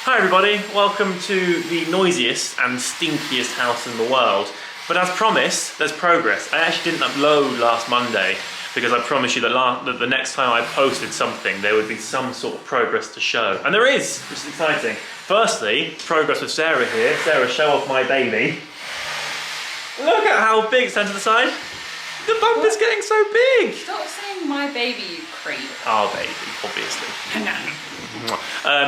Hi everybody, welcome to the noisiest and stinkiest house in the world. But as promised, there's progress. I actually didn't upload last Monday because I promised you that the next time I posted something there would be some sort of progress to show. And there is, which is exciting. Firstly, progress with Sarah here. Sarah, show off my baby. Look at how big it's turned to the side. The bumper's getting so big. Stop saying my baby, you creep. Our baby, obviously. No.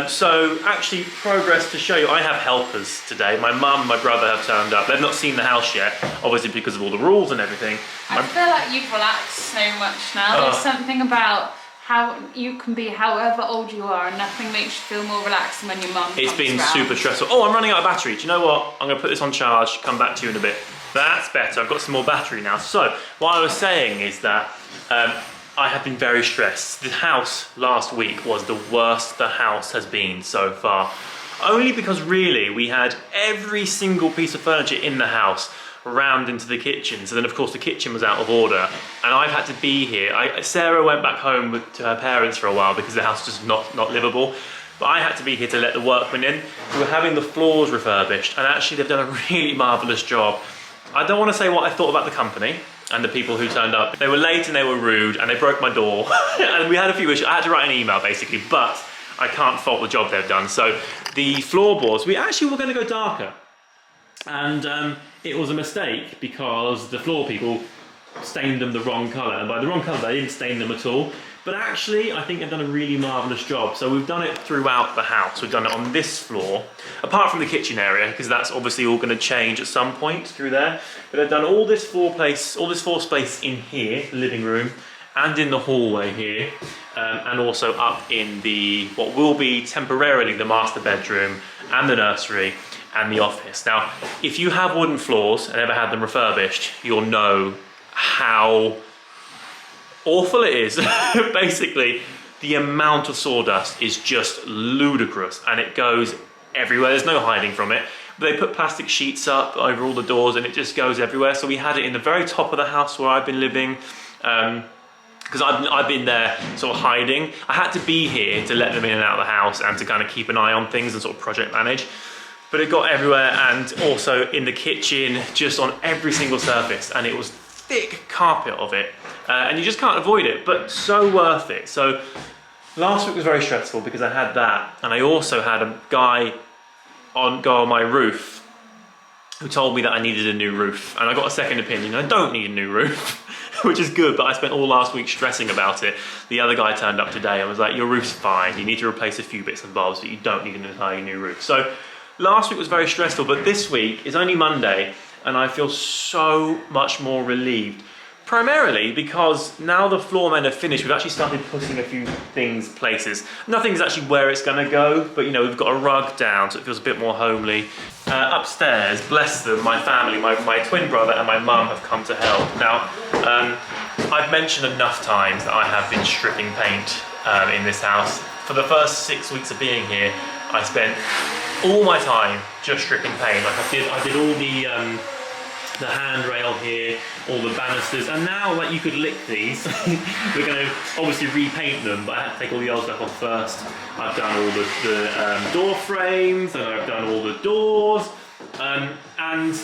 So actually progress to show you. I have helpers today. My mum and my brother have turned up. They've not seen the house yet, obviously because of all the rules and everything. I feel like you've relaxed so much now. There's something about how you can be however old you are and nothing makes you feel more relaxed than when your mum comes It's been round. super stressful. Oh, I'm running out of battery. Do you know what? I'm going to put this on charge, come back to you in a bit. That's better. I've got some more battery now. So what I was saying is that I have been very stressed. The house last week was the worst the house has been so far. Only because really we had every single piece of furniture in the house rammed into the kitchen. So then of course the kitchen was out of order and I've had to be here. Sarah went back home to her parents for a while because the house was just not livable. But I had to be here to let the workmen in. We were having the floors refurbished and actually they've done a really marvellous job. I don't want to say what I thought about the company and the people who turned up. They were late and they were rude and they broke my door and we had a few issues. I had to write an email basically, but I can't fault the job they've done. So the floorboards, we actually were going to go darker and it was a mistake because the floor people stained them the wrong colour, and by the wrong colour they didn't stain them at all. But actually I think they've done a really marvellous job. So we've done it throughout the house. We've done it on this floor, apart from the kitchen area, because that's obviously all going to change at some point through there. But I've done all this floor space in here, the living room, and in the hallway here, and also up in the what will be temporarily the master bedroom and the nursery and the office. Now, if you have wooden floors and ever had them refurbished, you'll know how awful it is. Basically, the amount of sawdust is just ludicrous and it goes everywhere. There's no hiding from it. But they put plastic sheets up over all the doors and it just goes everywhere. So we had it in the very top of the house where I've been living, because I've been there sort of hiding. I had to be here to let them in and out of the house and to kind of keep an eye on things and sort of project manage. But it got everywhere and also in the kitchen, just on every single surface, and it was thick carpet of it. And you just can't avoid it, but so worth it. So last week was very stressful because I had that, and I also had a guy go on my roof who told me that I needed a new roof, and I got a second opinion. I don't need a new roof, which is good, but I spent all last week stressing about it. The other guy turned up today and was like, your roof's fine, you need to replace a few bits and bobs, but you don't need an entirely new roof. So last week was very stressful, but this week is only Monday, and I feel so much more relieved. Primarily because now the floor men have finished, we've actually started putting a few things places. Nothing's actually where it's going to go, but you know, we've got a rug down so it feels a bit more homely. Upstairs, bless them, my family, my twin brother and my mum have come to help. Now, I've mentioned enough times that I have been stripping paint in this house. For the first 6 weeks of being here, I spent all my time just stripping paint. Like I did all the handrail here, all the banisters, and now like you could lick these. We're going to obviously repaint them, but I had to take all the old stuff off first. I've done all the door frames, and I've done all the doors, and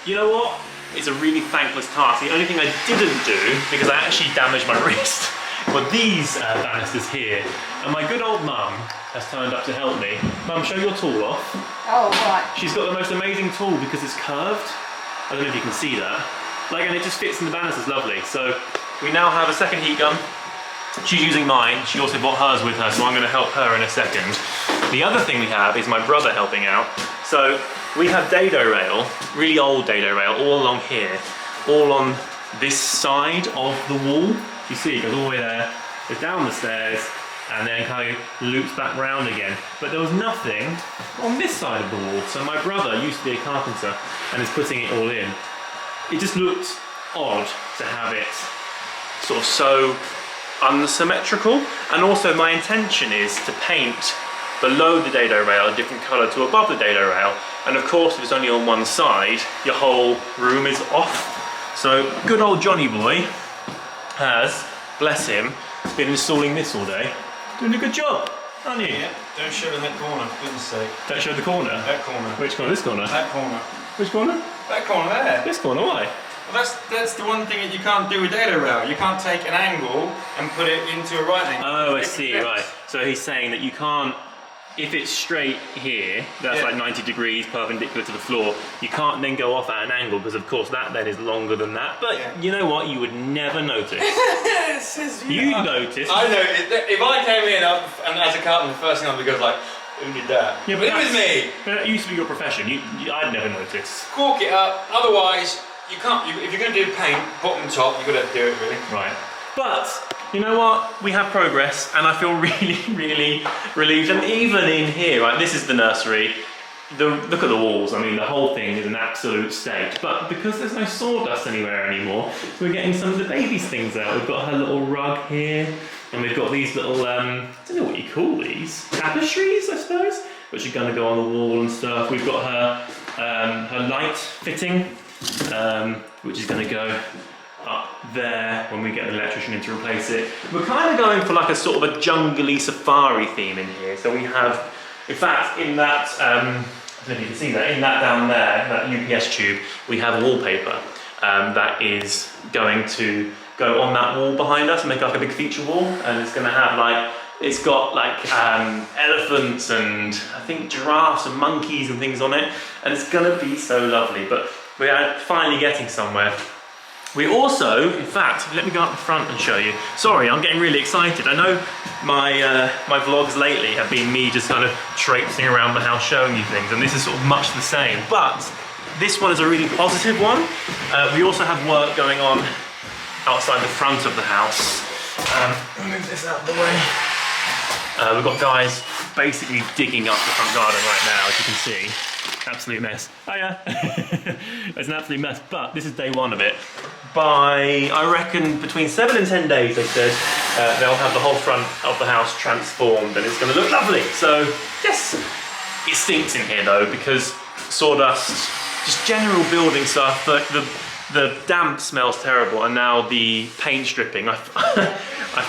you know what? It's a really thankless task. The only thing I didn't do, because I actually damaged my wrist, were these banisters here. And my good old mum has turned up to help me. Mum, show your tool off. Oh, right. She's got the most amazing tool because it's curved. I don't know if you can see that. And it just fits in the banisters lovely. So we now have a second heat gun. She's using mine. She also brought hers with her, so I'm going to help her in a second. The other thing we have is my brother helping out. So we have dado rail, really old dado rail, all along here, all on this side of the wall. You see, it goes all the way there, goes down the stairs, and then kind of loops back round again. But there was nothing on this side of the wall. So my brother used to be a carpenter and is putting it all in. It just looked odd to have it sort of so unsymmetrical. And also my intention is to paint below the dado rail a different colour to above the dado rail. And of course, if it's only on one side, your whole room is off. So good old Johnny boy has, bless him, been installing this all day. Doing a good job, aren't you? Yeah. Don't show them that corner, for goodness sake. Don't show the corner? That corner. Which corner? This corner? That corner. Which corner? That corner there. This corner, why? Well, that's the one thing that you can't do with dado rail. You can't take an angle and put it into a right angle. Oh, I see, right. So he's saying that you can't, if it's straight here, that's like 90 degrees perpendicular to the floor, you can't then go off at an angle because of course that then is longer than that. But you know what, you would never notice. You'd notice. I know, if I came in and as a carpenter, the first thing I would go is like, who did that? Yeah, but it was me. But that used to be your profession, I'd never notice. Cork it up, otherwise you can't, if you're going to do paint, bottom top, you've got to do it really. Right. But, you know what? We have progress and I feel really, really relieved. And even in here, right, this is the nursery. Look at the walls, I mean the whole thing is an absolute state. But because there's no sawdust anywhere anymore, we're getting some of the baby's things out. We've got her little rug here, and we've got these little, I don't know what you call these, tapestries I suppose, which are going to go on the wall and stuff. We've got her light fitting, which is going to go up there when we get an electrician in to replace it. We're kind of going for like a sort of a jungly safari theme in here. So we have, in fact, in that, I don't know if you can see that, in that down there, that UPS tube, we have wallpaper that is going to go on that wall behind us and make like a big feature wall. And it's going to have like, it's got like elephants and I think giraffes and monkeys and things on it. And it's going to be so lovely. But we are finally getting somewhere. We also, in fact, let me go up the front and show you. Sorry, I'm getting really excited. I know my vlogs lately have been me just kind of traipsing around the house showing you things, and this is sort of much the same. But this one is a really positive one. We also have work going on outside the front of the house. I'll move this out of the way. We've got guys basically digging up the front garden right now, as you can see. Absolute mess. Oh yeah, it's an absolute mess, but this is day one of it. By, I reckon, between 7 and 10 days, they said, they'll have the whole front of the house transformed and it's going to look lovely. So, yes. It stinks in here though, because sawdust, just general building stuff, the damp smells terrible, and now the paint stripping. I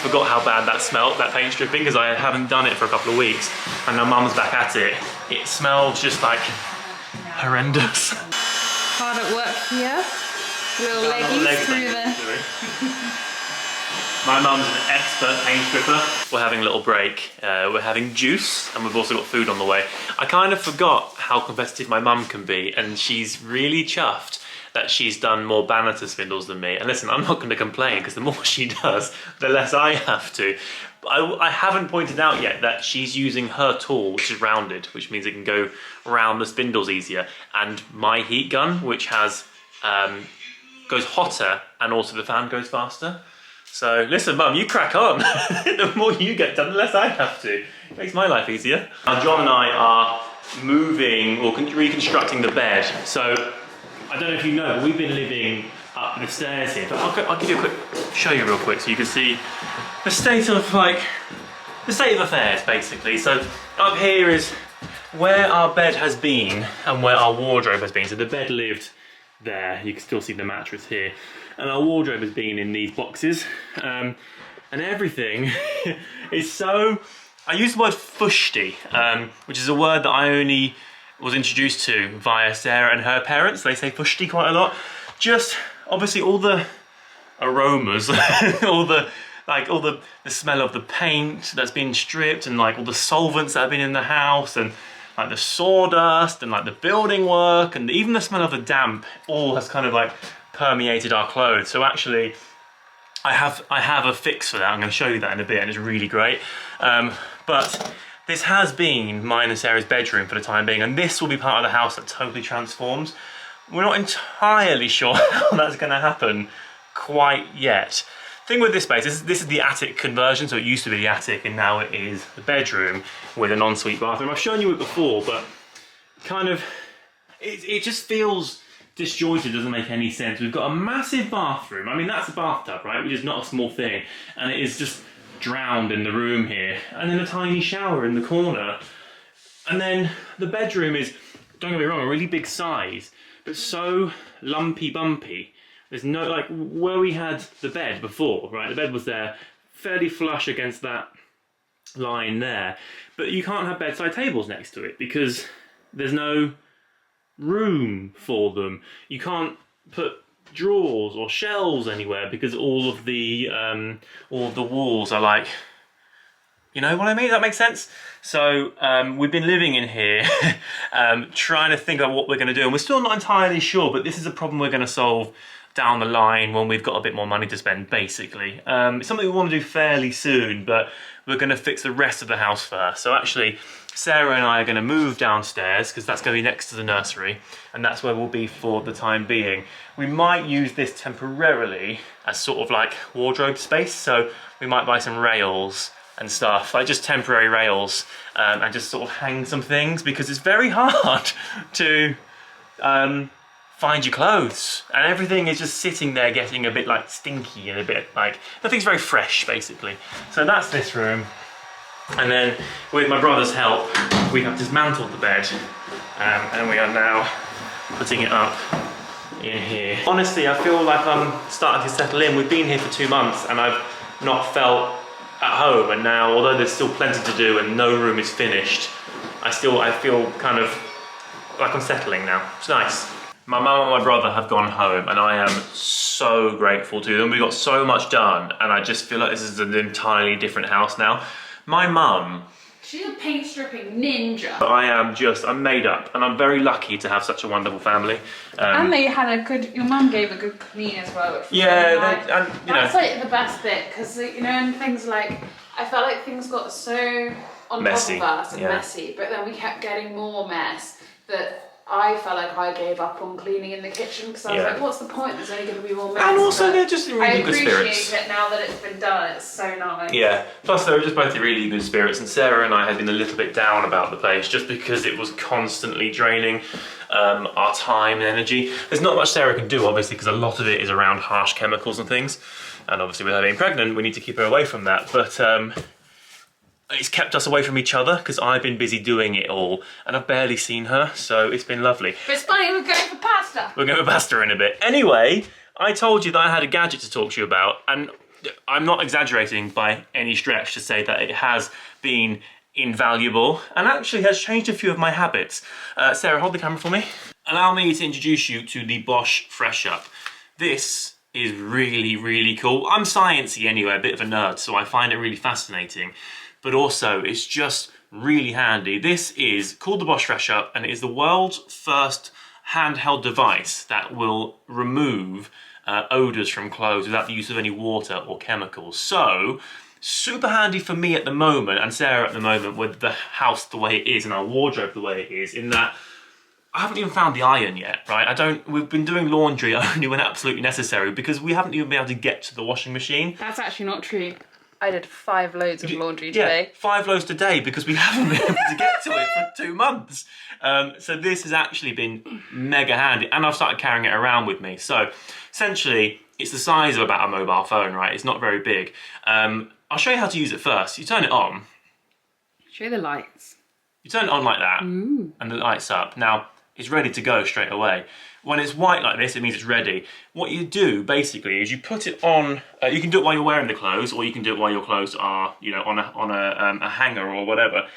forgot how bad that smelled, that paint stripping, because I haven't done it for a couple of weeks, and now Mum's back at it. It smells just like horrendous. Hard at work here. Little leggies through the... My mum's an expert paint stripper. We're having a little break. We're having juice, and we've also got food on the way. I kind of forgot how competitive my mum can be, and she's really chuffed that she's done more banister spindles than me. And listen, I'm not going to complain, because the more she does, the less I have to. I haven't pointed out yet that she's using her tool, which is rounded, which means it can go around the spindles easier, and my heat gun, which has goes hotter, and also the fan goes faster. So listen, Mum, you crack on. The more you get done, the less I have to. It makes my life easier. Now, John and I are moving or reconstructing the bed. So I don't know if you know, but we've been living up the stairs here. But I'll give you a quick, show you real quick so you can see the state of affairs, basically. So up here is where our bed has been and where our wardrobe has been. So the bed lived there, you can still see the mattress here, and our wardrobe has been in these boxes, and everything is so, I use the word fushty, which is a word that I only was introduced to via Sarah and her parents. They say fushty quite a lot. Just obviously all the aromas, all the smell of the paint that's been stripped, and like all the solvents that have been in the house, and like the sawdust, and like the building work, and even the smell of the damp, all has kind of like permeated our clothes. So actually, I have a fix for that. I'm going to show you that in a bit, and it's really great. But this has been mine and Sarah's bedroom for the time being, and this will be part of the house that totally transforms. We're not entirely sure how that's going to happen quite yet. Thing with this space, this is the attic conversion, so it used to be the attic and now it is the bedroom with an ensuite bathroom. I've shown you it before, but kind of, it just feels disjointed, doesn't make any sense. We've got a massive bathroom, I mean that's a bathtub, right, which is not a small thing, and it is just drowned in the room here, and then a tiny shower in the corner. And then the bedroom is, don't get me wrong, a really big size, but so lumpy bumpy. There's no, like, where we had the bed before, right? The bed was there, fairly flush against that line there. But you can't have bedside tables next to it because there's no room for them. You can't put drawers or shelves anywhere because all of the walls are like, you know what I mean? That makes sense? So we've been living in here trying to think of what we're going to do, and we're still not entirely sure, but this is a problem we're going to solve down the line when we've got a bit more money to spend, basically. It's something we want to do fairly soon, but we're going to fix the rest of the house first. So actually, Sarah and I are going to move downstairs because that's going to be next to the nursery, and that's where we'll be for the time being. We might use this temporarily as sort of like wardrobe space, so we might buy some rails and stuff, like just temporary rails, and just sort of hang some things, because it's very hard to find your clothes, and everything is just sitting there getting a bit like stinky and a bit like, nothing's very fresh basically. So that's this room, and then with my brother's help we have dismantled the bed, and we are now putting it up in here. Honestly, I feel like I'm starting to settle in. We've been here for 2 months and I've not felt at home, and now, although there's still plenty to do and no room is finished, I feel kind of like I'm settling now. It's nice. My mum and my brother have gone home and I am so grateful to them. We got so much done and I just feel like this is an entirely different house now. My mum, she's a paint stripping ninja. I'm made up, and I'm very lucky to have such a wonderful family. And they had a good, your mum gave a good clean as well, which was yeah, really nice. and you that's know, like the best bit, because you know, and things like, I felt like things got so on messy. top of us and Yeah. messy, but then we kept getting more mess that I felt like I gave up on cleaning in the kitchen, because I was Yeah. like, what's the point? There's only going to be more mess. And also But they're just in really good spirits. I appreciate it now that it's been done. It's so nice. Yeah, plus they were just both in really good spirits, and Sarah and I had been a little bit down about the place just because it was constantly draining our time and energy. There's not much Sarah can do, obviously, because a lot of it is around harsh chemicals and things, and obviously with her being pregnant we need to keep her away from that, but it's kept us away from each other because I've been busy doing it all and I've barely seen her, so it's been lovely. But it's funny, we're going for pasta. We're going to pasta in a bit. Anyway, I told you that I had a gadget to talk to you about, and I'm not exaggerating by any stretch to say that it has been invaluable and actually has changed a few of my habits. Sarah, hold the camera for me. Allow me to introduce you to the Bosch FreshUp. This is really, really cool. I'm sciencey anyway, a bit of a nerd, so I find it really fascinating. But also, it's just really handy. This is called the Bosch FreshUp, and it is the world's first handheld device that will remove odours from clothes without the use of any water or chemicals. So, super handy for me at the moment, and Sarah at the moment, with the house the way it is and our wardrobe the way it is, in that I haven't even found the iron yet, right? We've been doing laundry only when absolutely necessary because we haven't even been able to get to the washing machine. That's actually not true. I did 5 loads of laundry today. Yeah, 5 loads today because we haven't been able to get to it for 2 months. So this has actually been mega handy, and I've started carrying it around with me. So essentially, it's the size of about a mobile phone, right? It's not very big. I'll show you how to use it first. You turn it on. Show the lights. You turn it on like that, and the light's up. Now, it's ready to go straight away. When it's white like this, it means it's ready. What you do, basically, is you put it on, you can do it while you're wearing the clothes, or you can do it while your clothes are, you know, on a hanger or whatever.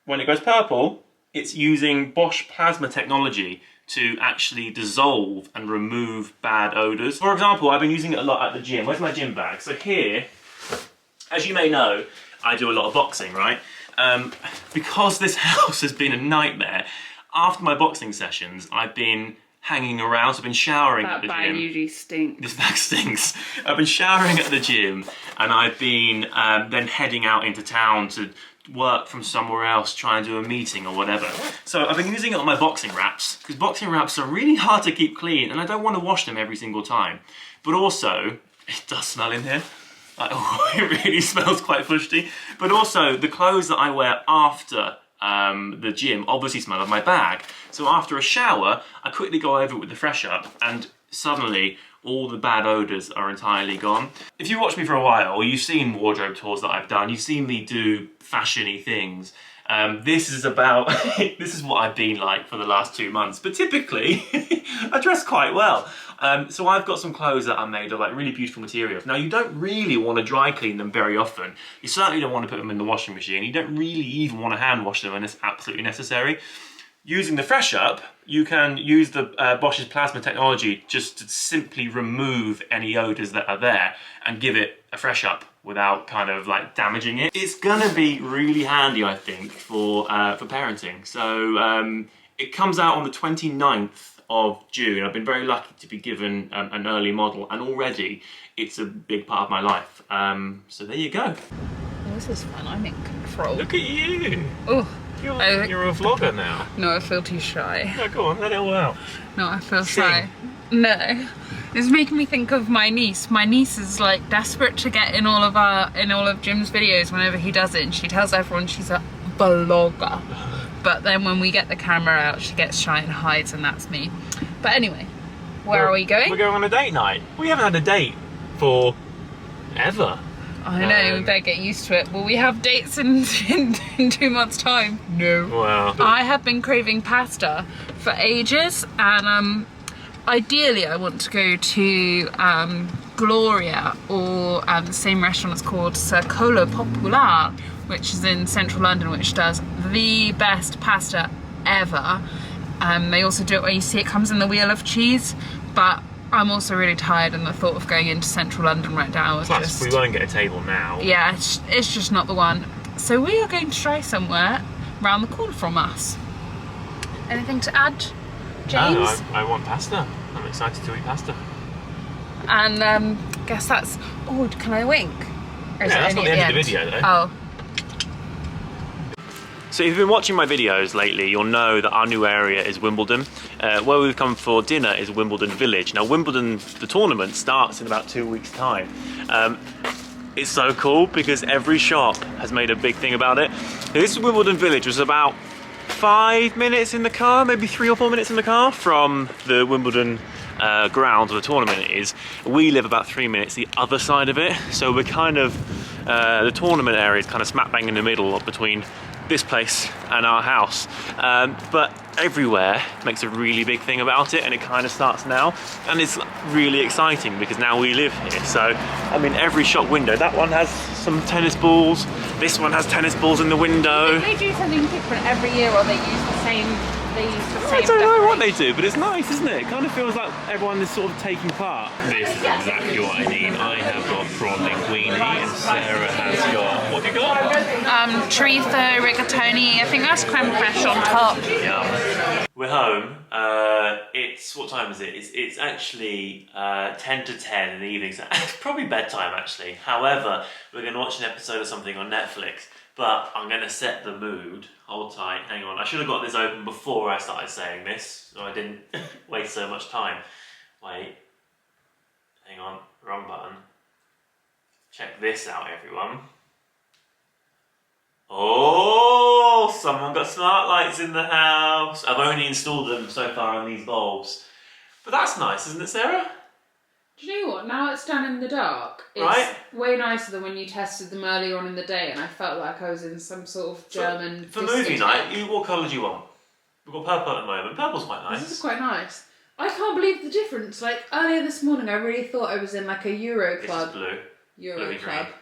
When it goes purple, it's using Bosch plasma technology to actually dissolve and remove bad odours. For example, I've been using it a lot at the gym. Where's my gym bag? So here, as you may know, I do a lot of boxing, right? Because this house has been a nightmare, after my boxing sessions, I've been hanging around, so I've been showering at the gym. That bag usually stinks. This bag stinks. I've been showering at the gym, and I've been then heading out into town to work from somewhere else, try and do a meeting or whatever. So I've been using it on my boxing wraps, because boxing wraps are really hard to keep clean, and I don't want to wash them every single time. But also, it does smell in here. Like, oh, it really smells quite fusty. But also, the clothes that I wear after the gym obviously smell of my bag. So after a shower, I quickly go over it with the FreshUp, and suddenly all the bad odours are entirely gone. If you watch me for a while, you've seen wardrobe tours that I've done, you've seen me do fashion-y things, This is about, this is what I've been like for the last 2 months, but typically I dress quite well. So I've got some clothes that are made of like really beautiful materials. Now you don't really want to dry clean them very often. You certainly don't want to put them in the washing machine. You don't really even want to hand wash them when it's absolutely necessary. Using the FreshUp, you can use the Bosch's plasma technology just to simply remove any odours that are there and give it a fresh up without kind of like damaging it. It's gonna be really handy, I think, for parenting. So it comes out on the 29th of June. I've been very lucky to be given an early model, and already it's a big part of my life. So there you go. This is fun, I'm in control. Look at you! Oh. You're a vlogger now. No, I feel too shy. Oh, go on, let it all out. No, I feel shy. No. It's making me think of my niece. My niece is like desperate to get in all of Jim's videos whenever he does it, and she tells everyone she's a vlogger. But then when we get the camera out, she gets shy and hides, and that's me. But anyway, where are we going? We're going on a date night. We haven't had a date for ever. I know, we better get used to it. Will we have dates in 2 months' time? No. Wow. I have been craving pasta for ages, and ideally I want to go to Gloria, or the same restaurant is called Circolo Popular, which is in central London, which does the best pasta ever. They also do it where you see it comes in the wheel of cheese, but I'm also really tired, and the thought of going into central London right now is Plus, we won't get a table now. Yeah, it's just not the one. So we are going to try somewhere round the corner from us. Anything to add, James? No, I want pasta. I'm excited to eat pasta. And guess that's... Oh, can I wink? Or is Yeah, it that's not only the at end of the video though. Oh. So if you've been watching my videos lately, you'll know that our new area is Wimbledon. Where we've come for dinner is Wimbledon Village. Now Wimbledon, the tournament, starts in about 2 weeks' time. It's so cool because every shop has made a big thing about it. This Wimbledon Village was about 5 minutes in the car, maybe 3 or 4 minutes in the car from the Wimbledon ground where the tournament is. We live about 3 minutes the other side of it, so we're kind of, the tournament area is kind of smack bang in the middle between this place and our house, but everywhere makes a really big thing about it, and it kind of starts now, and it's really exciting because now we live here. So I mean, every shop window, that one has some tennis balls, this one has tennis balls in the window. They do something different every year, or they use the same I don't know what they do, but it's nice, isn't it? It kind of feels like everyone is sort of taking part. This is exactly what I need. I have got prawn linguine, and Sarah has got, what have you got? Chorizo, rigatoni, I think that's creme fraiche on top. Yeah. We're home. It's, what time is it? It's actually 10 to 10 in the evening, so it's probably bedtime actually. However, we're going to watch an episode of something on Netflix. But I'm going to set the mood. Hold tight, hang on. I should have got this open before I started saying this, so I didn't waste so much time. Wait. Hang on, wrong button. Check this out, everyone. Oh, someone got smart lights in the house. I've only installed them so far on these bulbs. But that's nice, isn't it, Sarah? Do you know what? Now it's done in the dark. It's way nicer than when you tested them earlier on in the day, and I felt like I was in some sort of German. For movie night, what colour do you want? We've got purple at the moment. Purple's quite nice. This is quite nice. I can't believe the difference. Like earlier this morning, I really thought I was in like a Euro club. This is blue. Euro Bluey club. green.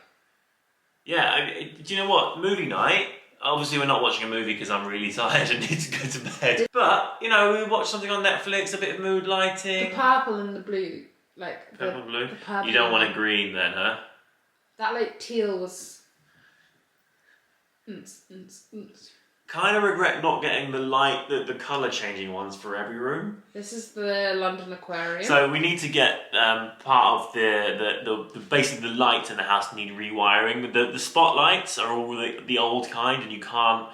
Yeah. Do you know what? Movie night. Obviously, we're not watching a movie because I'm really tired and need to go to bed. But you know, we watch something on Netflix, a bit of mood lighting. The purple and the blue. Like purple, blue. The purple, you don't want a green then, huh? That like teal was. Kind of regret not getting the colour changing ones for every room. This is the London Aquarium. So we need to get part of the basically the lights in the house need rewiring. The spotlights are all the old kind, and you can't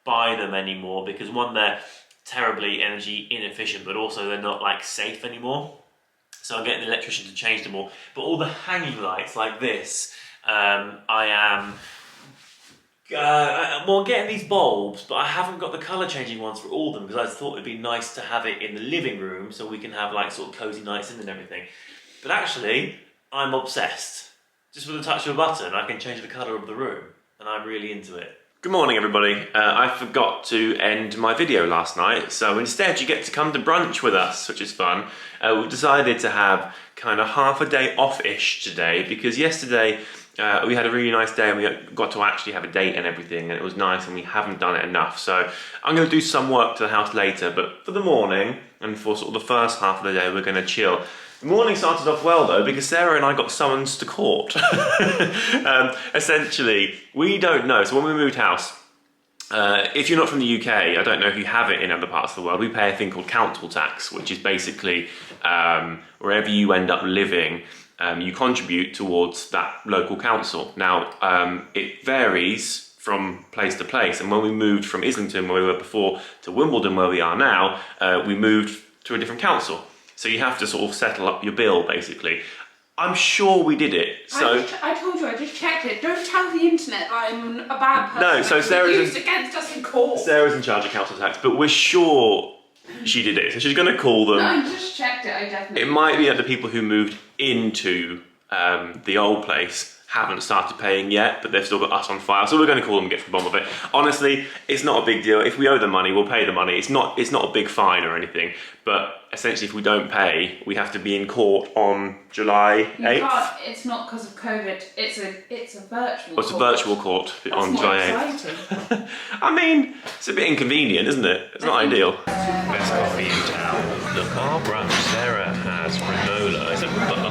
buy them anymore because one, they're terribly energy inefficient, but also they're not like safe anymore. So I'm getting the electrician to change them all. But all the hanging lights like this, I am getting these bulbs, but I haven't got the colour changing ones for all of them because I thought it'd be nice to have it in the living room so we can have like sort of cosy nights in and everything. But actually, I'm obsessed. Just with a touch of a button, I can change the colour of the room, and I'm really into it. Good morning everybody. I forgot to end my video last night, so instead you get to come to brunch with us, which is fun. We've decided to have kind of half a day off-ish today because yesterday we had a really nice day and we got to actually have a date and everything, and it was nice, and we haven't done it enough. So I'm going to do some work to the house later, but for the morning and for sort of the first half of the day we're going to chill. The morning started off well though, because Sarah and I got summons to court. Essentially, we don't know. So when we moved house, if you're not from the UK, I don't know if you have it in other parts of the world, we pay a thing called council tax, which is basically wherever you end up living, you contribute towards that local council. Now, it varies from place to place, and when we moved from Islington, where we were before, to Wimbledon, where we are now, we moved to a different council. So you have to sort of settle up your bill, basically. I'm sure we did it. So I told you, I just checked it. Don't tell the internet that I'm a bad person. No, so Sarah's used against us in court. Sarah's in charge of council tax, but we're sure she did it. So she's going to call them. No, I just checked it. I definitely. It might be that the people who moved into the old place haven't started paying yet, but they've still got us on file. So we're going to call them and get to the bottom of it. Honestly, it's not a big deal. If we owe the money, we'll pay the money. It's not a big fine or anything. But essentially, if we don't pay, we have to be in court on July 8th. You can't, it's not because of COVID. It's a virtual. It's a virtual court on July 8th. I mean, it's a bit inconvenient, isn't it? It's not ideal. Best coffee in town. Look, our brunch. Sarah has granola. Is it butter?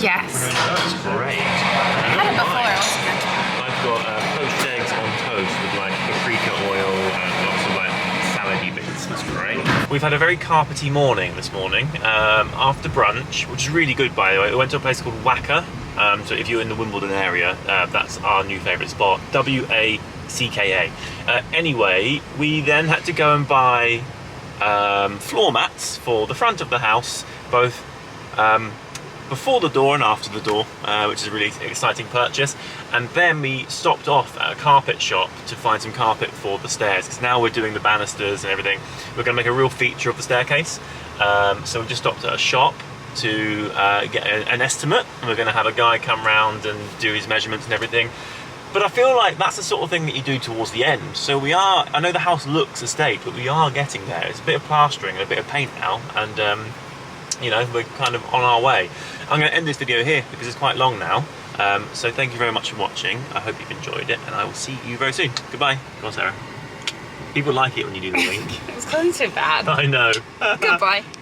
Yes. That's great. I had it before. It was good. I've got poached eggs on toast with like paprika oil and lots of like salady bits. That's great. We've had a very carpety morning this morning after brunch, which is really good, by the way. We went to a place called Wacka. So if you're in the Wimbledon area, that's our new favourite spot. W-A-C-K-A. Anyway, we then had to go and buy floor mats for the front of the house, both before the door and after the door, which is a really exciting purchase. And then we stopped off at a carpet shop to find some carpet for the stairs, because now we're doing the banisters and everything. We're going to make a real feature of the staircase. So we just stopped at a shop to get an estimate, and we're going to have a guy come round and do his measurements and everything. But I feel like that's the sort of thing that you do towards the end. So we are, I know the house looks estate, but we are getting there. It's a bit of plastering and a bit of paint now, and you know, we're kind of on our way. I'm going to end this video here because it's quite long now. So thank you very much for watching. I hope you've enjoyed it, and I will see you very soon. Goodbye. Go on, Sarah. People like it when you do the wink. It was kind of bad. I know. Goodbye.